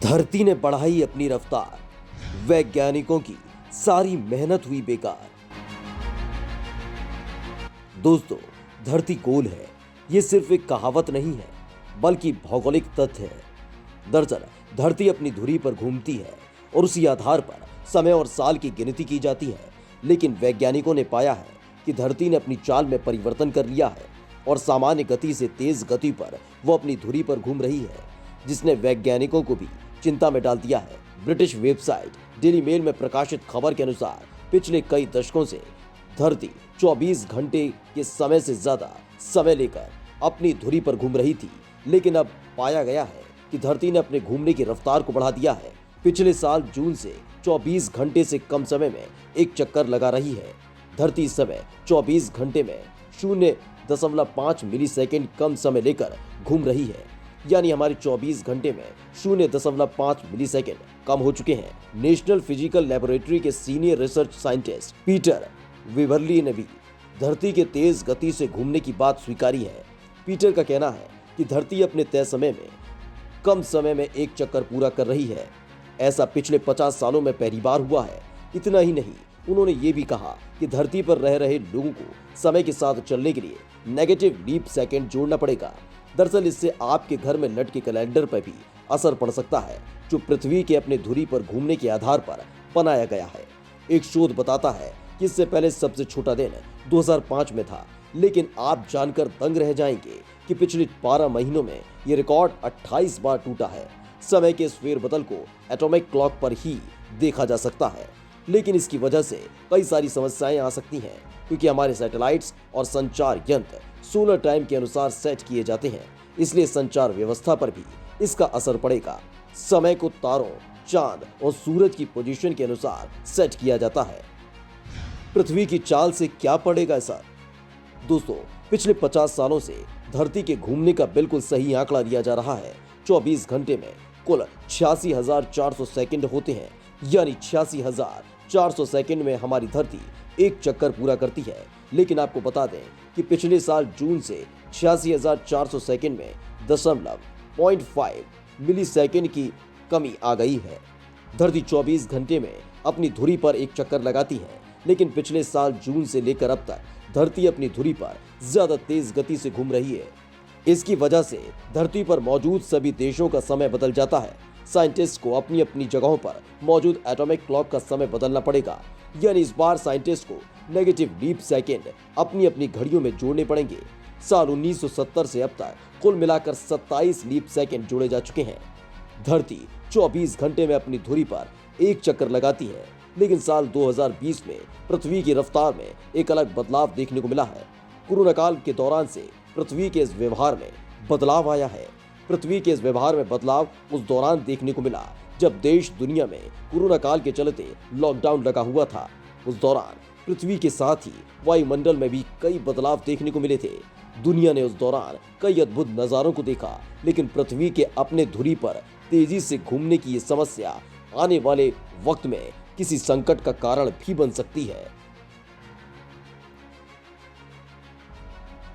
धरती ने बढ़ाई अपनी रफ्तार, वैज्ञानिकों की सारी मेहनत हुई बेकार। दोस्तों, धरती गोल है, ये सिर्फ एक कहावत नहीं है, बल्कि भौगोलिक तथ्य है। दरअसल धरती अपनी धुरी पर घूमती है और उसी आधार पर समय और साल की गिनती की जाती है। लेकिन वैज्ञानिकों ने पाया है कि धरती ने अपनी चाल में परिवर्तन कर लिया है और सामान्य गति से तेज गति पर वो अपनी धुरी पर घूम रही है, जिसने वैज्ञानिकों को भी चिंता में डाल दिया है। ब्रिटिश वेबसाइट डेली मेल में प्रकाशित खबर के अनुसार पिछले कई दशकों से धरती 24 घंटे के समय से ज्यादा समय लेकर अपनी धुरी पर घूम रही थी, लेकिन अब पाया गया है कि धरती ने अपने घूमने की रफ्तार को बढ़ा दिया है। पिछले साल जून से 24 घंटे से कम समय में एक चक्कर लगा रही है। धरती इस समय 24 घंटे में 0.5 मिलीसेकंड कम समय लेकर घूम रही है, यानी हमारे 24 घंटे में 0.5 मिलीसेकंड कम हो चुके हैं। नेशनल फिजिकल लेबोरेटरी के सीनियर रिसर्च साइंटिस्ट पीटर विवर्ली ने भी धरती के तेज गति से घूमने की बात स्वीकारी है। पीटर का कहना है कि धरती अपने तय समय में कम समय में एक चक्कर पूरा कर रही है। ऐसा पिछले 50 सालों में पहली बार हुआ है। इतना ही नहीं, उन्होंने ये भी कहा कि धरती पर रह रहे लोगों को समय के साथ चलने के लिए नेगेटिव लीप सेकंड जोड़ना पड़ेगा। दरअसल इससे आपके घर में लटके कैलेंडर पर भी असर पड़ सकता है, जो पृथ्वी के अपने धुरी पर घूमने के आधार पर बनाया गया है। एक शोध बताता है कि इससे पहले सबसे छोटा दिन 2005 में था, लेकिन आप जानकर दंग रह जाएंगे कि पिछले 12 महीनों में ये रिकॉर्ड 28 बार टूटा है। समय के इस फेरबदल को एटॉमिक क्लॉक पर ही देखा जा सकता है, लेकिन इसकी वजह से कई सारी समस्याएं आ सकती हैं, क्योंकि हमारे सैटेलाइट्स और संचार यंत्र सोलर टाइम के अनुसार सेट किए जाते हैं, इसलिए संचार व्यवस्था पर भी इसका असर पड़ेगा। समय को तारों, चांद और सूरज की पोजीशन के अनुसार सेट किया जाता है। पृथ्वी की चाल से क्या पड़ेगा असर? दोस्तों, पिछले 50 सालों से धरती के घूमने का बिल्कुल सही आंकड़ा दिया जा रहा है। 24 घंटे में कुल 86,400 सेकंड होते हैं, यानी 86,400 सेकंड में हमारी धरती एक चक्कर पूरा करती है। लेकिन आपको बता दें कि पिछले साल जून से 86,400 सेकंड में 0.5 मिली सेकंड की कमी आ गई है। धरती 24 घंटे में अपनी धुरी पर एक चक्कर लगाती है, लेकिन पिछले साल जून से लेकर अब तक धरती अपनी धुरी पर ज्यादा तेज गति से घूम रही है। इसकी वजह से धरती पर मौजूद सभी देशों का समय बदल जाता है। साइंटिस्ट को अपनी अपनी जगहों पर मौजूद एटॉमिक क्लॉक का समय बदलना पड़ेगा, यानी इस बार साइंटिस्ट को नेगेटिव लीप सेकंड अपनी अपनी घड़ियों में जोड़ने पड़ेंगे। साल 1970 से अब तक कुल मिलाकर 27 लीप सेकंड जोड़े जा चुके हैं। धरती 24 घंटे में अपनी धुरी पर एक चक्कर लगाती है, लेकिन साल 2020 में पृथ्वी की रफ्तार में एक अलग बदलाव देखने को मिला है। कोरोना काल के दौरान से पृथ्वी के इस व्यवहार में बदलाव आया है। पृथ्वी के इस व्यवहार में बदलाव उस दौरान देखने को मिला जब देश दुनिया में कोरोना काल के चलते लॉकडाउन लगा हुआ था। उस दौरान पृथ्वी के साथ ही वायुमंडल में भी कई बदलाव देखने को मिले थे। दुनिया ने उस दौरान कई अद्भुत नजारों को देखा, लेकिन पृथ्वी के अपने धुरी पर तेजी से घूमने की ये समस्या आने वाले वक्त में किसी संकट का कारण भी बन सकती है।